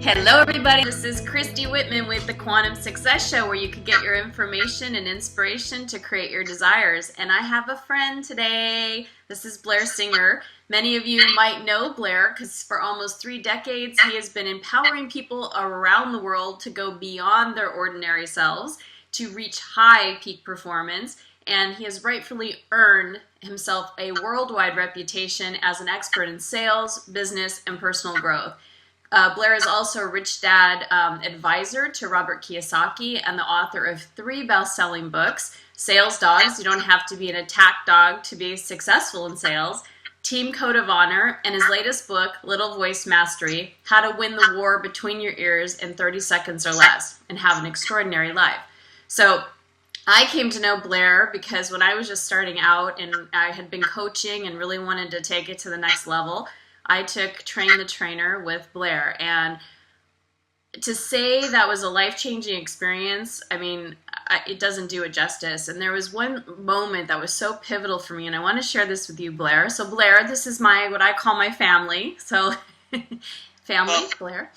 Hello everybody, this is Christy Whitman with the Quantum Success Show, where you can get your information and inspiration to create your desires. And I have a friend today. This is Blair Singer. Many of you might know Blair because for almost 3 decades he has been empowering people around the world to go beyond their ordinary selves to reach high peak performance. And he has rightfully earned himself a worldwide reputation as an expert in sales, business, and personal growth. Blair is also a Rich Dad advisor to Robert Kiyosaki and the author of 3 best-selling books: Sales Dogs, You Don't Have to Be an Attack Dog to Be Successful in Sales, Team Code of Honor, and his latest book, Little Voice Mastery, How to Win the War Between Your Ears in 30 Seconds or Less and Have an Extraordinary Life. So I came to know Blair because when I was just starting out and I had been coaching and really wanted to take it to the next level, I took Train the Trainer with Blair, and to say that was a life-changing experience, I mean, it doesn't do it justice. And there was one moment that was so pivotal for me, and I want to share this with you, Blair. So Blair, this is what I call my family. So family, well, Blair.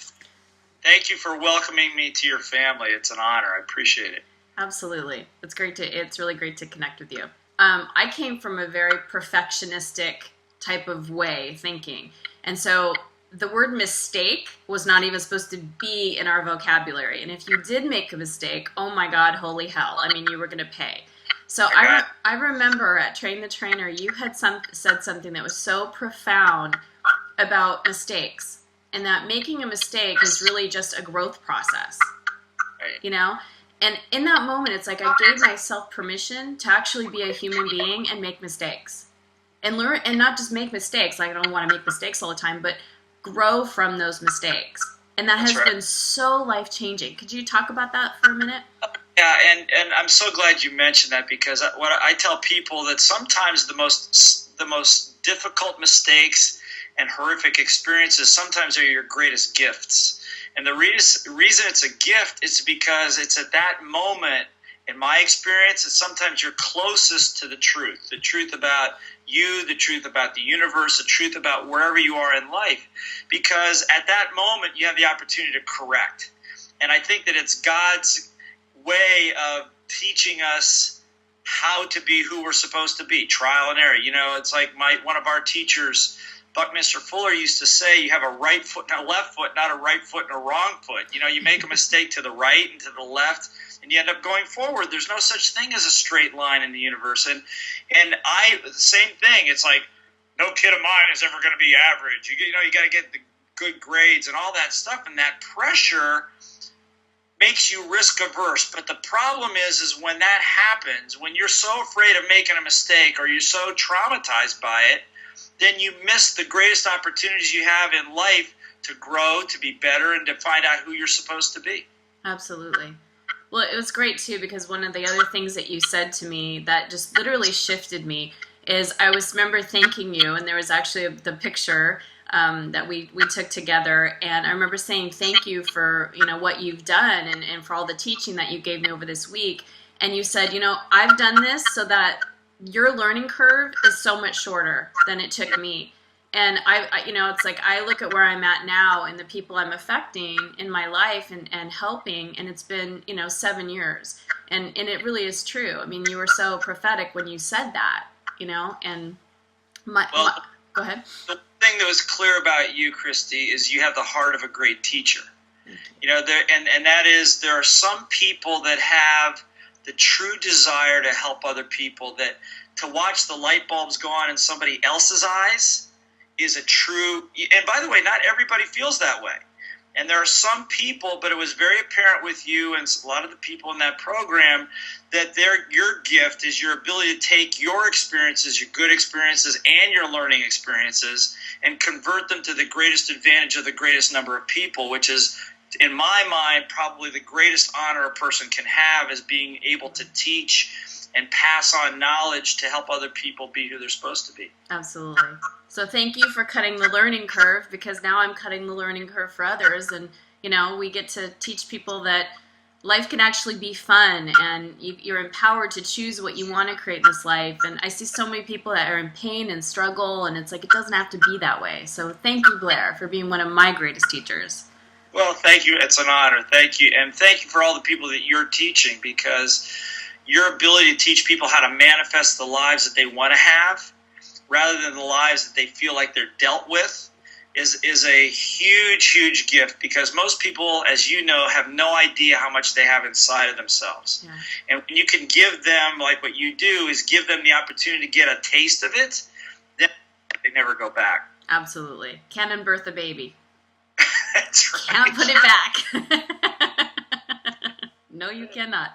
Thank you for welcoming me to your family. It's an honor. I appreciate it. Absolutely. It's really great to connect with you. I came from a very perfectionistic type of way thinking. And so the word mistake was not even supposed to be in our vocabulary. And if you did make a mistake, oh my God, holy hell. I mean, you were going to pay. So I remember at Train the Trainer, you had said something that was so profound about mistakes, and that making a mistake is really just a growth process, you know? And in that moment, it's like I gave myself permission to actually be a human being and make mistakes. And learn, and not just make mistakes, like I don't want to make mistakes all the time, but grow from those mistakes. And that has been so life-changing. Could you talk about that for a minute? Yeah, and I'm so glad you mentioned that, because what I tell people that sometimes the most difficult mistakes and horrific experiences sometimes are your greatest gifts. And the reason it's a gift is because it's at that moment, in my experience, it's sometimes you're closest to the truth about you, the truth about the universe, the truth about wherever you are in life. Because at that moment, you have the opportunity to correct. And I think that it's God's way of teaching us how to be who we're supposed to be, trial and error. You know, it's like one of our teachers, Buckminster Fuller, used to say, you have a right foot and a left foot, not a right foot and a wrong foot. You know, you make a mistake to the right and to the left, and you end up going forward. There's no such thing as a straight line in the universe. And the same thing. It's like, no kid of mine is ever going to be average. You got to get the good grades and all that stuff. And that pressure makes you risk averse. But the problem is when that happens, when you're so afraid of making a mistake or you're so traumatized by it, then you miss the greatest opportunities you have in life to grow, to be better, and to find out who you're supposed to be. Absolutely. Well, it was great, too, because one of the other things that you said to me that just literally shifted me is I remember thanking you, and there was actually the picture that we took together, and I remember saying thank you for what you've done and for all the teaching that you gave me over this week. And you said, I've done this so that your learning curve is so much shorter than it took me. And it's like I look at where I'm at now and the people I'm affecting in my life and helping, and it's been 7 years, and it really is true. I mean, you were so prophetic when you said that, and go ahead. The thing that was clear about you, Christy, is you have the heart of a great teacher. And that is, there are some people that have the true desire to help other people, that to watch the light bulbs go on in somebody else's eyes is a true, and by the way, not everybody feels that way. And there are some people, but it was very apparent with you and a lot of the people in that program that your gift is your ability to take your experiences, your good experiences and your learning experiences, and convert them to the greatest advantage of the greatest number of people, which is, in my mind, probably the greatest honor a person can have, is being able to teach and pass on knowledge to help other people be who they're supposed to be. Absolutely. So thank you for cutting the learning curve, because now I'm cutting the learning curve for others. And, we get to teach people that life can actually be fun, and you're empowered to choose what you want to create in this life. And I see so many people that are in pain and struggle, and it's like it doesn't have to be that way. So thank you, Blair, for being one of my greatest teachers. Well, thank you. It's an honor. Thank you. And thank you for all the people that you're teaching, because your ability to teach people how to manifest the lives that they want to have rather than the lives that they feel like they're dealt with is a huge, huge gift, because most people, as you know, have no idea how much they have inside of themselves. Yeah. And when you can give them, like what you do, is give them the opportunity to get a taste of it, then they never go back. Absolutely. Can't unbirth a baby. That's right. Can't put it back. No, you cannot.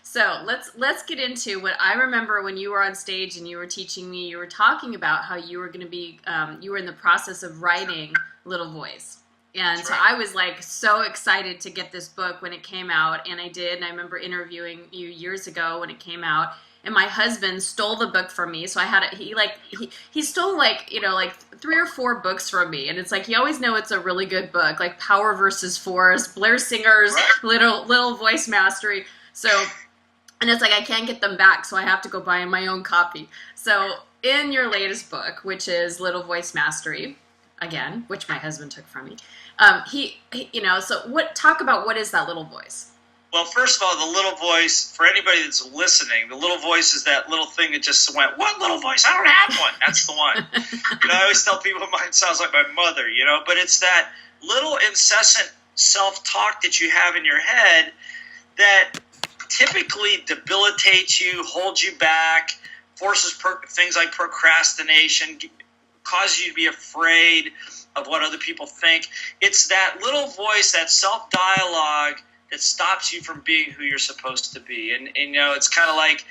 So let's get into what I remember when you were on stage and you were teaching me. You were talking about how you were going to be, you were in the process of writing Little Voice. And so I was like so excited to get this book when it came out, and I did. And I remember interviewing you years ago when it came out. And my husband stole the book from me, so I had it. He stole like 3 or 4 books from me, and it's like you always know it's a really good book, like Power versus Force, Blair Singer's Little Voice Mastery. So, and it's like I can't get them back, so I have to go buy my own copy. So in your latest book, which is Little Voice Mastery, again, which my husband took from me, so talk about what is that little voice? Well, first of all, the little voice, for anybody that's listening, the little voice is that little thing that just went, what little voice? I don't have one. That's the one. I always tell people mine sounds like my mother, but it's that little incessant self-talk that you have in your head that typically debilitates you, holds you back, forces things like procrastination, causes you to be afraid of what other people think. It's that little voice, that self-dialogue that stops you from being who you're supposed to be. And it's kind of like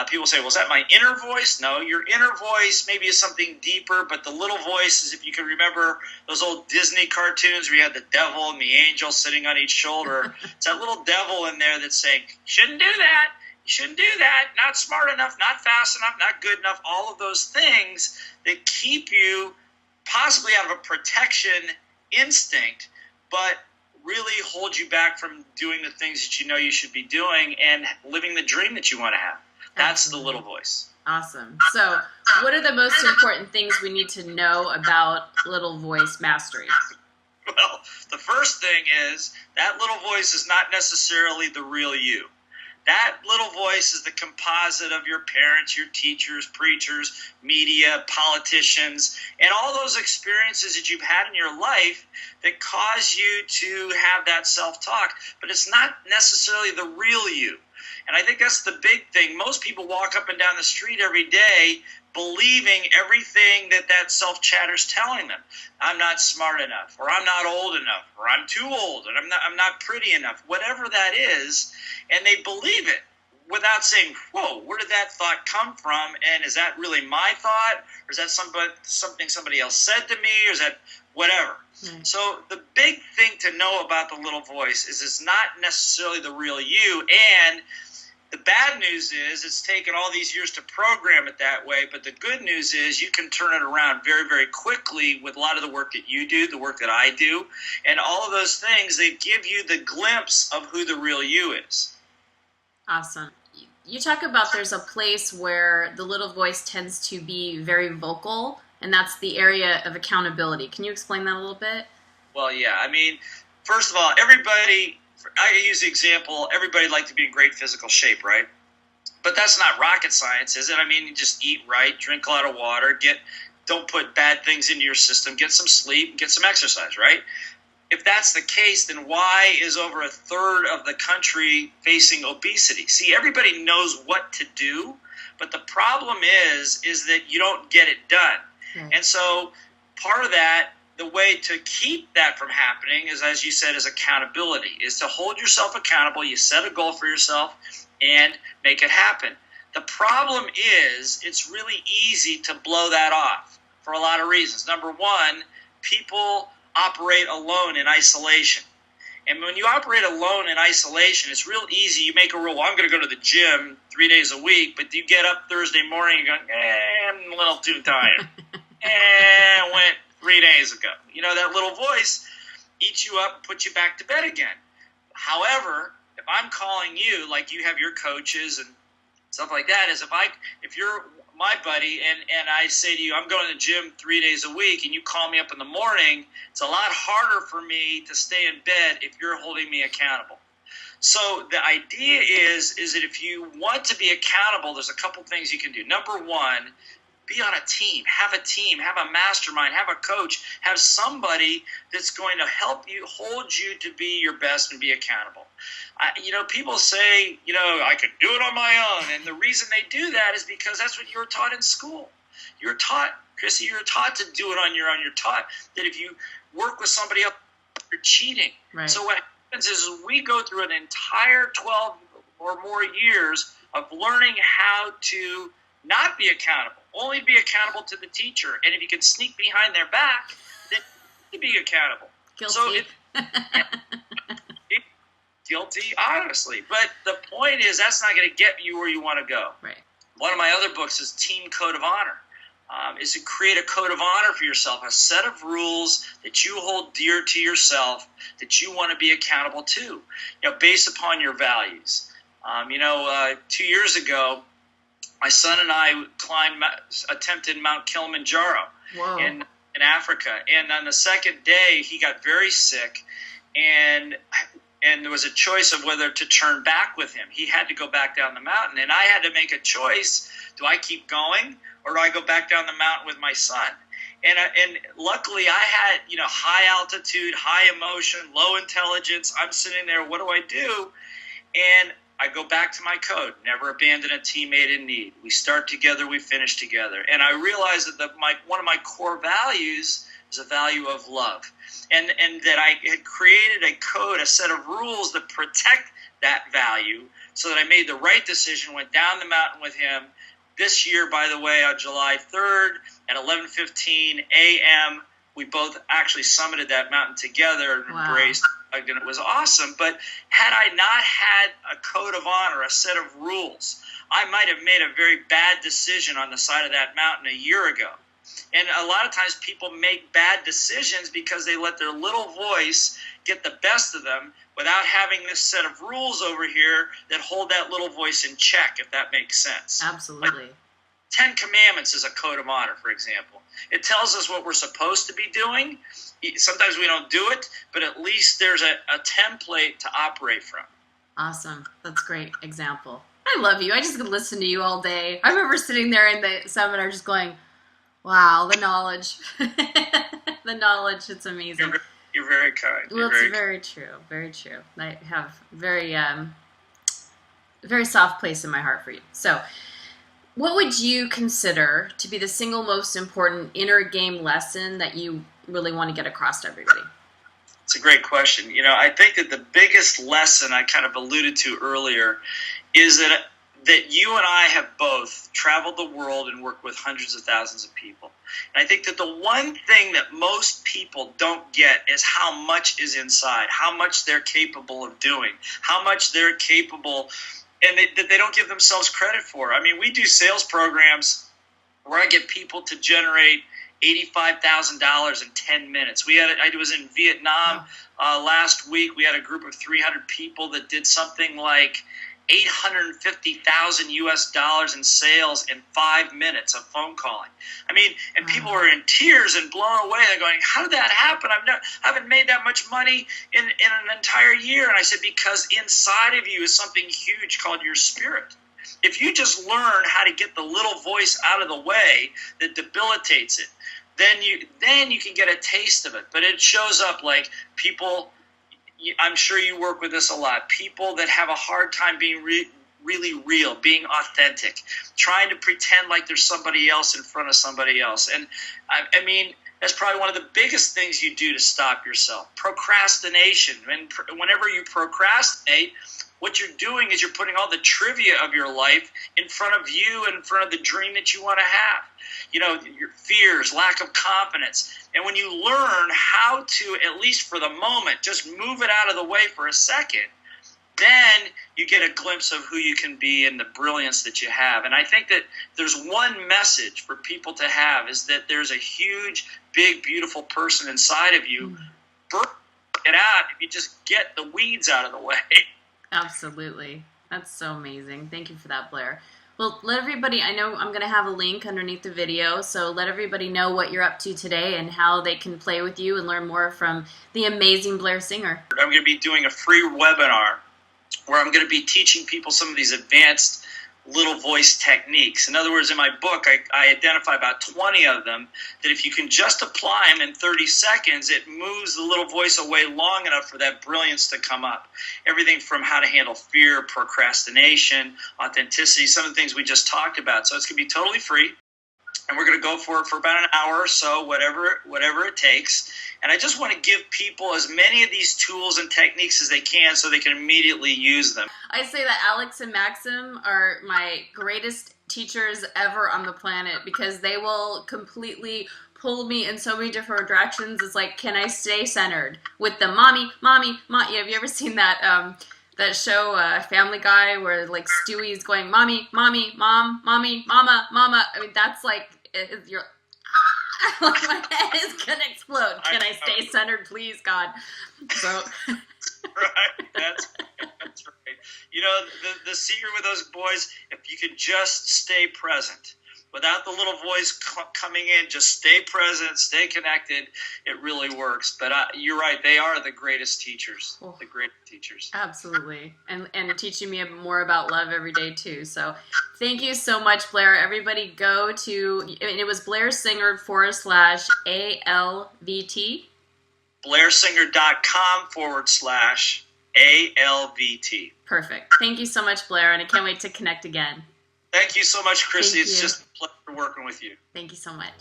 people say, well, is that my inner voice? No, your inner voice maybe is something deeper, but the little voice is, if you can remember those old Disney cartoons where you had the devil and the angel sitting on each shoulder, it's that little devil in there that's saying, you shouldn't do that, you shouldn't do that, not smart enough, not fast enough, not good enough, all of those things that keep you possibly out of a protection instinct, but really hold you back from doing the things that you know you should be doing and living the dream that you want to have. That's the little voice. Awesome. So what are the most important things we need to know about Little Voice Mastery? Well, the first thing is that little voice is not necessarily the real you. That little voice is the composite of your parents, your teachers, preachers, media, politicians, and all those experiences that you've had in your life that cause you to have that self-talk. But it's not necessarily the real you. And I think that's the big thing. Most people walk up and down the street every day believing everything that self-chatter's telling them. I'm not smart enough, or I'm not old enough, or I'm too old, and I'm not pretty enough, whatever that is, and they believe it without saying, whoa, where did that thought come from, and is that really my thought, or is that something somebody else said to me, or is that whatever? So the big thing to know about the little voice is it's not necessarily the real you, and the bad news is it's taken all these years to program it that way, but the good news is you can turn it around very, very quickly with a lot of the work that you do, the work that I do, and all of those things, they give you the glimpse of who the real you is. Awesome. You talk about there's a place where the little voice tends to be very vocal, and that's the area of accountability. Can you explain that a little bit? Well, yeah. I mean, first of all, I use the example, everybody would like to be in great physical shape, right? But that's not rocket science, is it? I mean, you just eat right, drink a lot of water, don't put bad things into your system, get some sleep, get some exercise, right? If that's the case, then why is over a third of the country facing obesity? See, everybody knows what to do, but the problem is that you don't get it done. And so part of that, the way to keep that from happening is, as you said, is accountability, is to hold yourself accountable. You set a goal for yourself and make it happen. The problem is it's really easy to blow that off for a lot of reasons. Number one, people operate alone in isolation. And when you operate alone in isolation, it's real easy. You make a rule, well, I'm going to go to the gym 3 days a week, but you get up Thursday morning and you go, I'm a little too tired. Went 3 days ago. That little voice eats you up and puts you back to bed again. However, if I'm calling you, like you have your coaches and stuff like that, is if you're my buddy, and I say to you, I'm going to the gym 3 days a week, and you call me up in the morning, it's a lot harder for me to stay in bed if you're holding me accountable. So the idea is that if you want to be accountable, there's a couple things you can do. Number one, be on a team, have a mastermind, have a coach, have somebody that's going to help you, hold you to be your best and be accountable. People say, I can do it on my own. And the reason they do that is because that's what you were taught in school. You're taught, Chrissy, you're taught to do it on your own. You're taught that if you work with somebody else, you're cheating. Right. So what happens is we go through an entire 12 or more years of learning how to not be accountable, only be accountable to the teacher. And if you can sneak behind their back, then you be accountable. Guilty. So guilty, honestly. But the point is that's not going to get you where you want to go. Right. One of my other books is Team Code of Honor. Is to create a code of honor for yourself, a set of rules that you hold dear to yourself that you want to be accountable to, based upon your values. 2 years ago, my son and I attempted Mount Kilimanjaro in Africa. And on the second day, he got very sick, and there was a choice of whether to turn back with him. He had to go back down the mountain, and I had to make a choice. Do I keep going, or do I go back down the mountain with my son? And luckily, I had, high altitude, high emotion, low intelligence. I'm sitting there, what do I do? And I go back to my code, never abandon a teammate in need. We start together, we finish together. And I realized that one of my core values is a value of love. And that I had created a code, a set of rules that protect that value so that I made the right decision, went down the mountain with him. This year, by the way, on July 3rd at 11:15 a.m., we both actually summited that mountain together and embraced, and it was awesome. But had I not had a code of honor, a set of rules, I might have made a very bad decision on the side of that mountain a year ago. And a lot of times people make bad decisions because they let their little voice get the best of them without having this set of rules over here that hold that little voice in check, if that makes sense. Absolutely. Like 10 Commandments is a code of honor, for example. It tells us what we're supposed to be doing. Sometimes we don't do it, but at least there's a template to operate from. Awesome. That's a great example. I love you. I just could listen to you all day. I remember sitting there in the seminar just going, wow, the knowledge. The knowledge, it's amazing. You're very kind. Well, it's very true. Very true. I have very soft place in my heart for you. So, what would you consider to be the single most important inner game lesson that you really want to get across to everybody? It's a great question. I think that the biggest lesson I kind of alluded to earlier is that you and I have both traveled the world and worked with hundreds of thousands of people. And I think that the one thing that most people don't get is how much is inside, how much they're capable of doing, how much they're capable, and that they don't give themselves credit for. I mean, we do sales programs where I get people to generate $85,000 in 10 minutes. I was in Vietnam last week. We had a group of 300 people that did something like $850,000 US in sales in 5 minutes of phone calling. I mean, and people were in tears and blown away. They're going, how did that happen? I haven't made that much money in an entire year. And I said, because inside of you is something huge called your spirit. If you just learn how to get the little voice out of the way that debilitates it, then you can get a taste of it. But it shows up like people. I'm sure you work with this a lot. People that have a hard time being really real, being authentic, trying to pretend like there's somebody else in front of somebody else. And I mean, that's probably one of the biggest things you do to stop yourself. Procrastination. And whenever you procrastinate, what you're doing is you're putting all the trivia of your life in front of you and in front of the dream that you want to have. Your fears, lack of confidence. And when you learn how to, at least for the moment, just move it out of the way for a second, then you get a glimpse of who you can be and the brilliance that you have. And I think that there's one message for people to have is that there's a huge, big, beautiful person inside of you. Get out if you just get the weeds out of the way. Absolutely. That's so amazing. Thank you for that, Blair. Well, let everybody, I know I'm going to have a link underneath the video, so let everybody know what you're up to today and how they can play with you and learn more from the amazing Blair Singer. I'm going to be doing a free webinar where I'm going to be teaching people some of these advanced little voice techniques. In other words, in my book, I identify about 20 of them that if you can just apply them in 30 seconds, it moves the little voice away long enough for that brilliance to come up. Everything from how to handle fear, procrastination, authenticity, some of the things we just talked about. So it's going to be totally free. And we're going to go for it for about an hour or so, whatever it takes. And I just want to give people as many of these tools and techniques as they can so they can immediately use them. I say that Alex and Maxim are my greatest teachers ever on the planet because they will completely pull me in so many different directions. It's like, can I stay centered with the mommy? Have you ever seen that that show, Family Guy, where like Stewie's going, mommy, mom, mommy, mama. I mean, that's like, you're, like my head is gonna explode. Can I stay centered, please, God? So, right, that's right. You know, the secret with those boys, if you could just stay present. Without the little voice coming in, just stay present, stay connected. It really works. But you're right; they are the greatest teachers. Oh, the greatest teachers. Absolutely, and teaching me more about love every day too. So, thank you so much, Blair. Everybody, go to it was Blair Singer /ALVT. BlairSinger.com/ALVT. Perfect. Thank you so much, Blair, and I can't wait to connect again. Thank you so much, Christy. Thank It's you. just a pleasure working with you. Thank you so much.